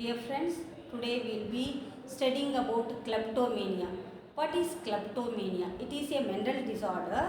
Dear friends, today we will be studying about kleptomania. What is kleptomania? It is a mental disorder.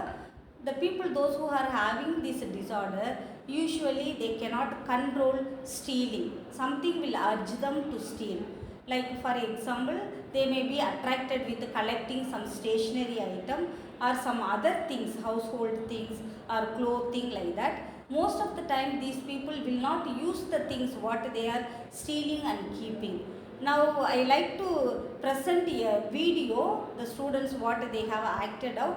The people, those who are having this disorder, usually they cannot control stealing. Something will urge them to steal. Like for example, they may be attracted with collecting some stationery item or some other things, household things or clothing like that. Most of the time these people will not use the things what they are stealing and keeping. Now I like to present a video, the students what they have acted out.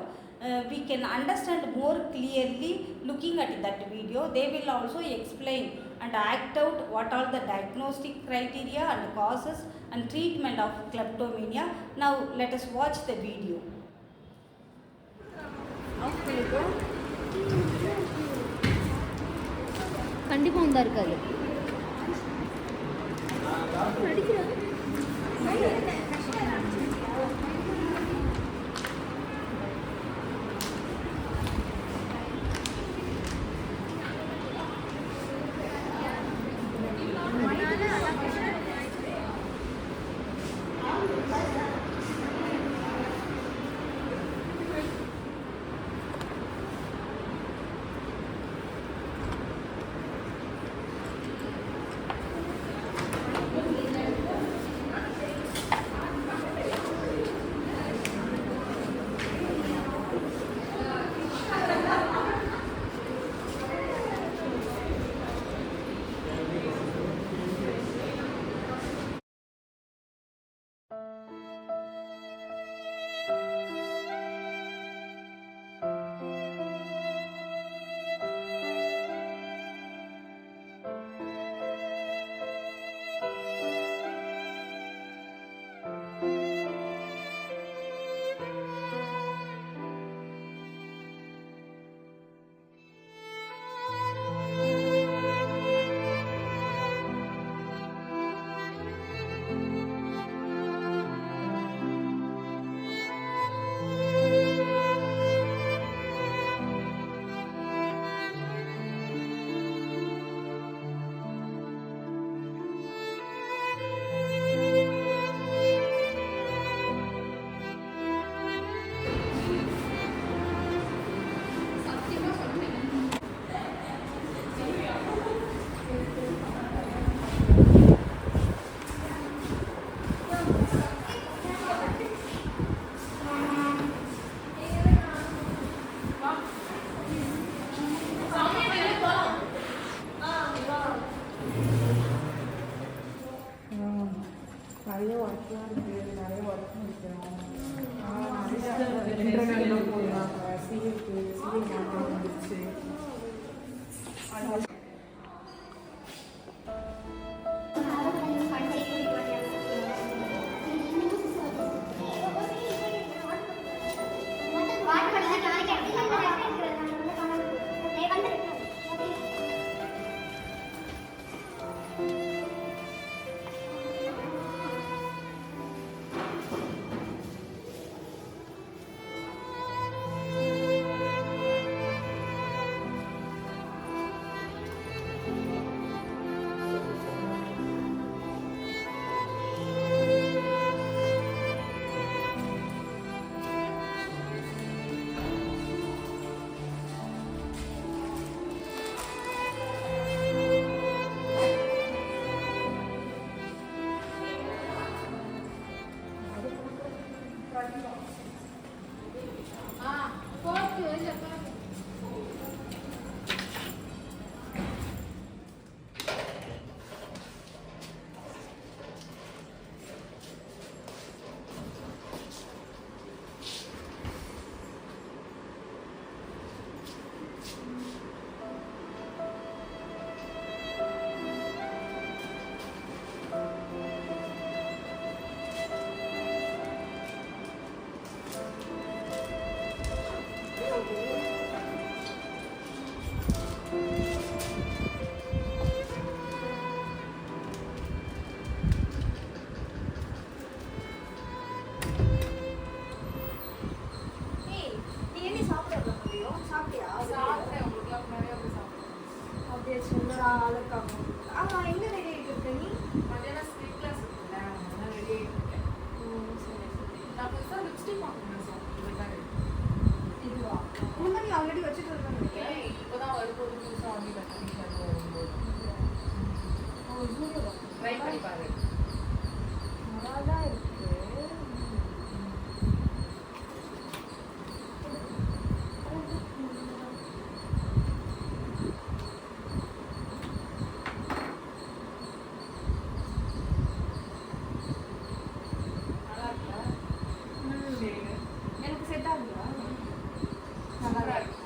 We can understand more clearly looking at that video. They will also explain and act out what are the diagnostic criteria and causes and treatment of kleptomania. Now let us watch the video. கண்டிப்பாக வந்தா இருக்காது நிறைய ஒர்க்லாம் இருக்குது, நிறைய work முடிக்கணும். இன்டர்நெட்லாம் போடுறாங்க, CA மாற்றம் வந்துருச்சு. ட்ரை பண்ணி பாரு. நல்லா தான் இருக்கு. நல்லா இருக்கா? சரிங்க. எனக்கு செட் ஆகுதா? நல்லா இருக்கு.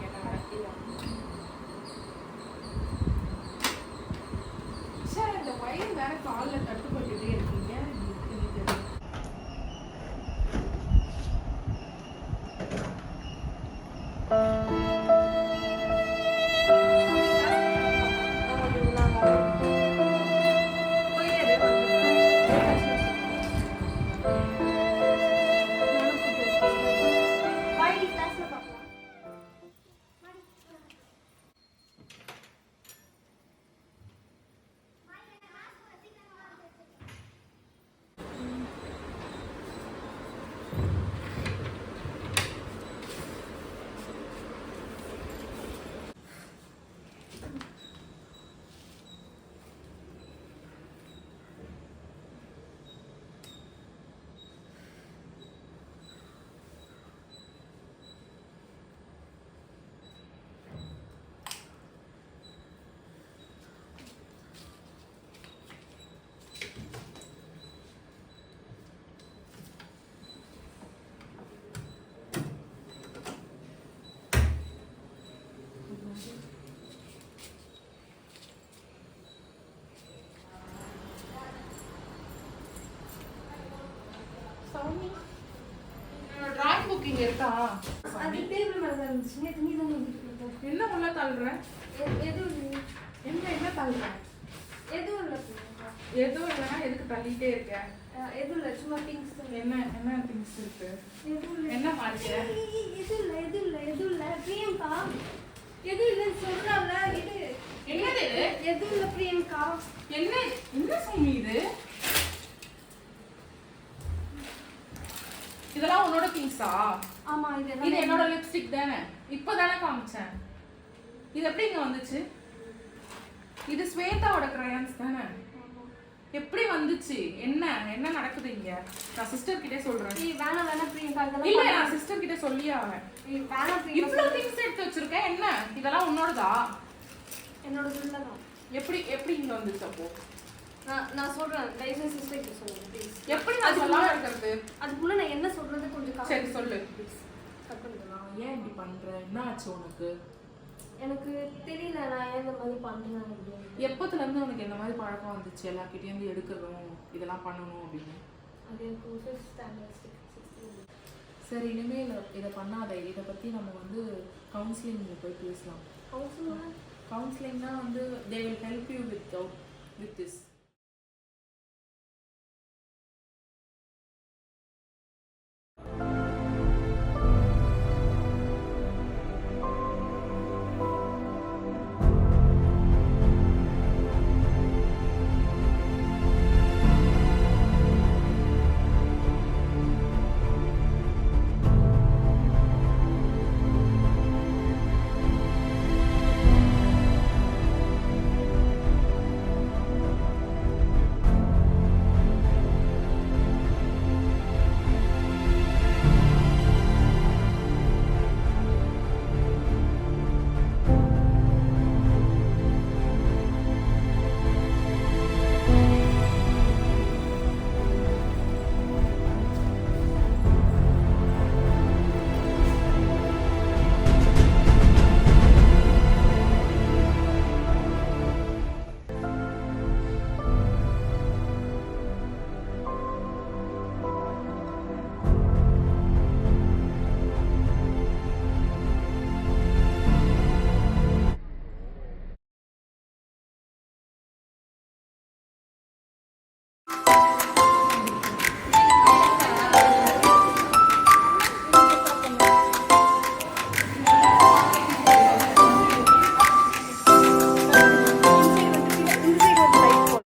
என்ன நடக்குது? சார் இந்த வயர் வேற காலில் தட்டுப்பட்டுட்டே இருக்கீங்க. இதுக்கு தெரியல. சாமி, டிராயிங் புக் இங்க இருக்கா? அது டேபிள் மேல தான் இருந்துச்சு. நேத்து நீ தான் வந்துட்டு என்ன உள்ள தள்ளுற? எதுவும் இல்லை. என்ன தள்ளுற? எதுவும் இல்லை. எதுவும் இல்லைன்னா எதுக்கு தள்ளிட்டே இருக்க? எதுவும் இல்லை. சும்மா திங்ஸ் தான். என்ன திங்ஸ் இருக்கு? எதுவும் இல்லை. என்ன மார்க்க? எதுவும் இல்லை. பிரியங்கா எதுவும் இல்லைன்னு சொல்றாங்க. என்னது இது? எதுவும் இல்லை பிரியங்கா. என்ன சாமி இது? இதெல்லாம் உன்னோட திங்ஸா? ஆமா இது என்னோட லிப்ஸ்டிக் தானே? இப்பதானே காமிச்சேன். இது எப்படி இங்க வந்துச்சு? இது ஸ்வேதாவோட கிரையான்ஸ் தானே? எப்படி வந்துச்சு? என்ன நடக்குது இங்க? நான் சிஸ்டர் கிட்டே சொல்றேன். வேணாம் பிரியங்கா. இல்ல, நான் சிஸ்டர் கிட்ட சொல்லியே ஆவேன். வேணாம் பிரியங்கா. இவ்வளவு திங்ஸ் எடுத்து வச்சிருக்கேன். என்ன இதெல்லாம் உன்னோடதா? என்னோட இல்லதான். எப்படி இங்க வந்துச்சு அப்போ? நான் சொல்றேன். லைசன்ஸ் சிஸ்டர் கிட்ட சொல்லுங்க ப்ளீஸ். எப்படி நான் சொல்லாம இருக்கிறது? அதுக்குள்ள நான் என்ன சொல்றது கொஞ்சம் சரி சொல்லு. ப்ளீஸ். கட் பண்ணிடலாம். ஏன் இப்படி பண்ற? என்ன ஆச்சு உனக்கு? எனக்கு தெரியல நான் ஏன் இந்த மாதிரி பண்றேன் அப்படின்னு. எப்பத்துல இருந்து உனக்கு இந்த மாதிரி பழக்கம் வந்துச்சு? எல்லார்கிட்டயும் இருந்து எடுக்கணும், இதெல்லாம் பண்ணணும் அப்படின்னு. அது எனக்கு 5th ஸ்டாண்டர்ட் 16. சரி, இனிமேல் இதை பண்ணாத. இதை பற்றி நம்ம வந்து கவுன்சிலிங் போய் பேசலாம். கவுன்சிலிங் கவுன்சிலிங்னா வந்து they will help you with this.